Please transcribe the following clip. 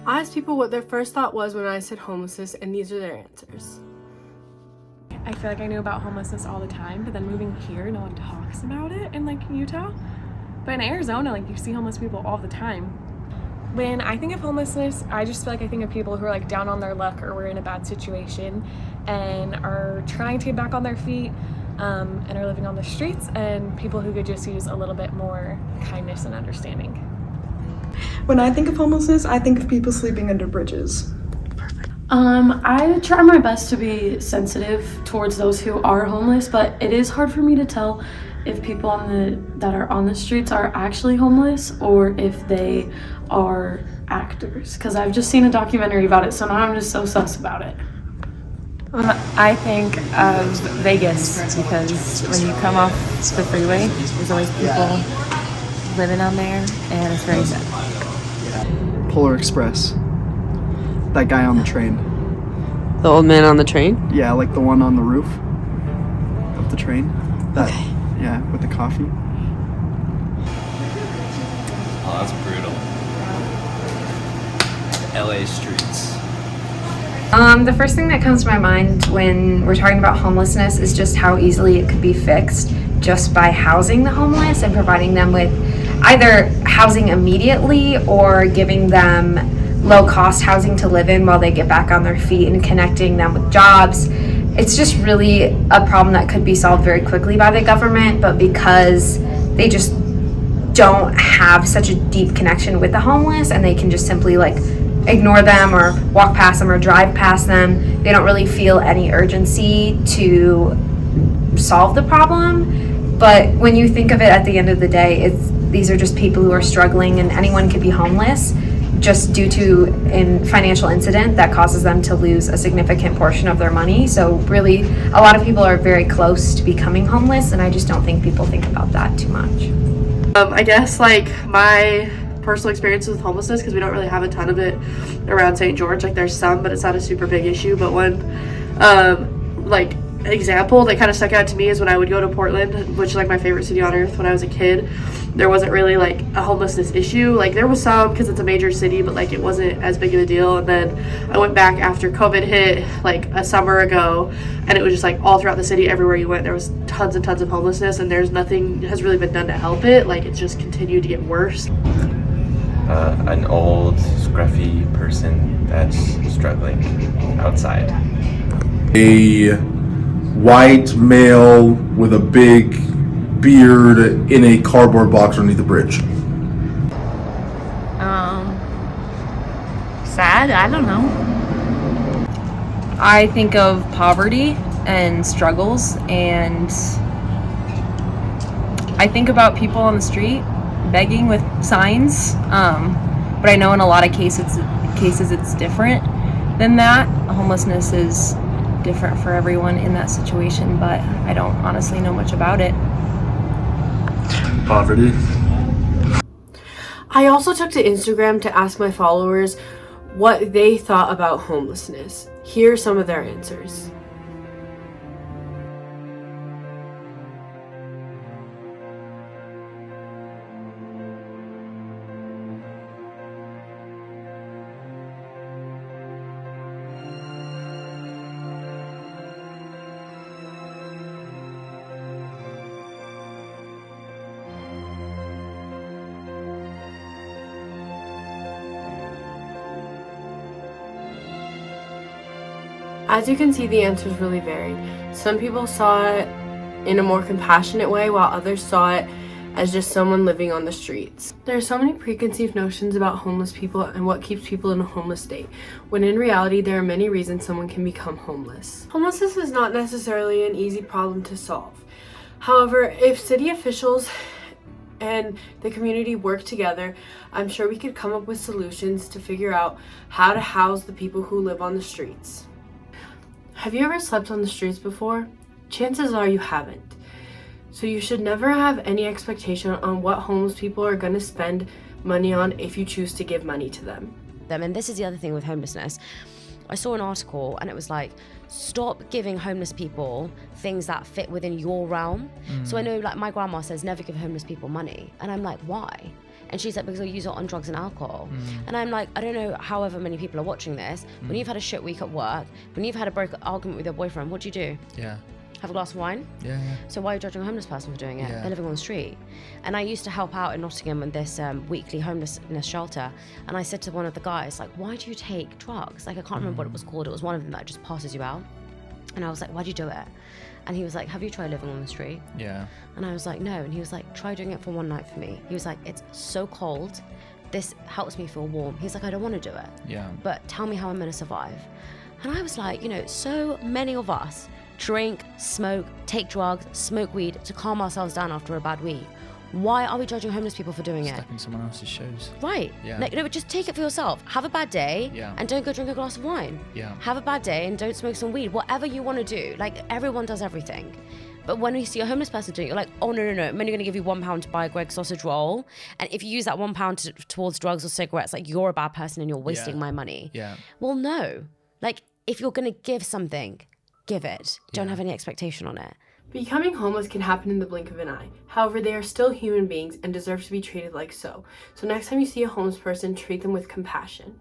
I asked people what their first thought was when I said homelessness, and these are their answers. I feel like I knew about homelessness all the time, but then moving here, no one talks about it in Utah. But in Arizona, you see homeless people all the time. When I think of homelessness, I just feel like I think of people who are down on their luck or were in a bad situation and are trying to get back on their feet and are living on the streets, and people who could just use a little bit more kindness and understanding. When I think of homelessness, I think of people sleeping under bridges. I try my best to be sensitive towards those who are homeless, but it is hard for me to tell if people that are on the streets are actually homeless or if they are actors, because I've just seen a documentary about it, so now I'm just so sus about it. I think of Vegas because when you come off the freeway, there's always people living on there, and it's very sad. Polar Express. That guy on the train. The old man on the train? Yeah, the one on the roof of the train. Okay. Yeah, with the coffee. Oh, that's brutal. LA streets. The first thing that comes to my mind when we're talking about homelessness is just how easily it could be fixed just by housing the homeless and providing them with either housing immediately or giving them low-cost housing to live in while they get back on their feet and connecting them with jobs. It's just really a problem that could be solved very quickly by the government, but because they just don't have such a deep connection with the homeless and they can just simply ignore them or walk past them or drive past them, they don't really feel any urgency to solve the problem. But when you think of it at the end of the day, these are just people who are struggling, and anyone could be homeless just due to a financial incident that causes them to lose a significant portion of their money. So really, a lot of people are very close to becoming homeless, and I just don't think people think about that too much. I guess my personal experience with homelessness, because we don't really have a ton of it around St. George. There's some, but it's not a super big issue. But one example that kind of stuck out to me is when I would go to Portland, which is my favorite city on earth when I was a kid. There wasn't really a homelessness issue. There was some because it's a major city, but it wasn't as big of a deal. And then I went back after COVID hit a summer ago, and it was just all throughout the city, everywhere you went, there was tons and tons of homelessness, and there's nothing has really been done to help it. It's just continued to get worse. An old, scruffy person that's struggling outside. A white male with a big beard in a cardboard box underneath the bridge. Sad? I don't know. I think of poverty and struggles, and I think about people on the street begging with signs, but I know in a lot of cases it's different than that. Homelessness is different for everyone in that situation, but I don't honestly know much about it. Poverty. I also took to Instagram to ask my followers what they thought about homelessness. Here are some of their answers. As you can see, the answers really varied. Some people saw it in a more compassionate way, while others saw it as just someone living on the streets. There are so many preconceived notions about homeless people and what keeps people in a homeless state, when in reality there are many reasons someone can become homeless. Homelessness is not necessarily an easy problem to solve. However, if city officials and the community work together, I'm sure we could come up with solutions to figure out how to house the people who live on the streets. Have you ever slept on the streets before? Chances are you haven't. So you should never have any expectation on what homeless people are going to spend money on if you choose to give money to them. And this is the other thing with homelessness. I saw an article and it was like, stop giving homeless people things that fit within your realm. So I know, like, my grandma says never give homeless people money, and I'm like, why? And she's like, because they'll use it on drugs and alcohol. And I'm like, I don't know however many people are watching this. When you've had a shit week at work, when you've had a broken argument with your boyfriend, what do you do? Yeah. Have a glass of wine? Yeah. So why are you judging a homeless person for doing it? Yeah. They're living on the street. And I used to help out in Nottingham in this weekly homelessness shelter. And I said to one of the guys, like, why do you take drugs? Like, I can't remember what it was called. It was one of them that just passes you out. And I was like, why do you do it? And he was like, have you tried living on the street? Yeah. And I was like, no. And he was like, try doing it for one night for me. He was like, it's so cold. This helps me feel warm. He's like, I don't want to do it. Yeah. But tell me how I'm going to survive. And I was like, you know, so many of us drink, smoke, take drugs, smoke weed to calm ourselves down after a bad week. Why are we judging homeless people for doing it? Stuck in someone else's shoes. Right. Yeah. Like, no, just take it for yourself. Have a bad day and don't go drink a glass of wine. Yeah. Have a bad day and don't smoke some weed. Whatever you want to do. Like, everyone does everything. But when we see a homeless person doing it, you're like, oh, no, I'm only going to give you £1 to buy a Greggs sausage roll. And if you use that £1 towards drugs or cigarettes, like, you're a bad person and you're wasting my money. Yeah. Well, no. Like, if you're going to give something, give it. Don't have any expectation on it. Becoming homeless can happen in the blink of an eye. However, they are still human beings and deserve to be treated like so. So next time you see a homeless person, treat them with compassion.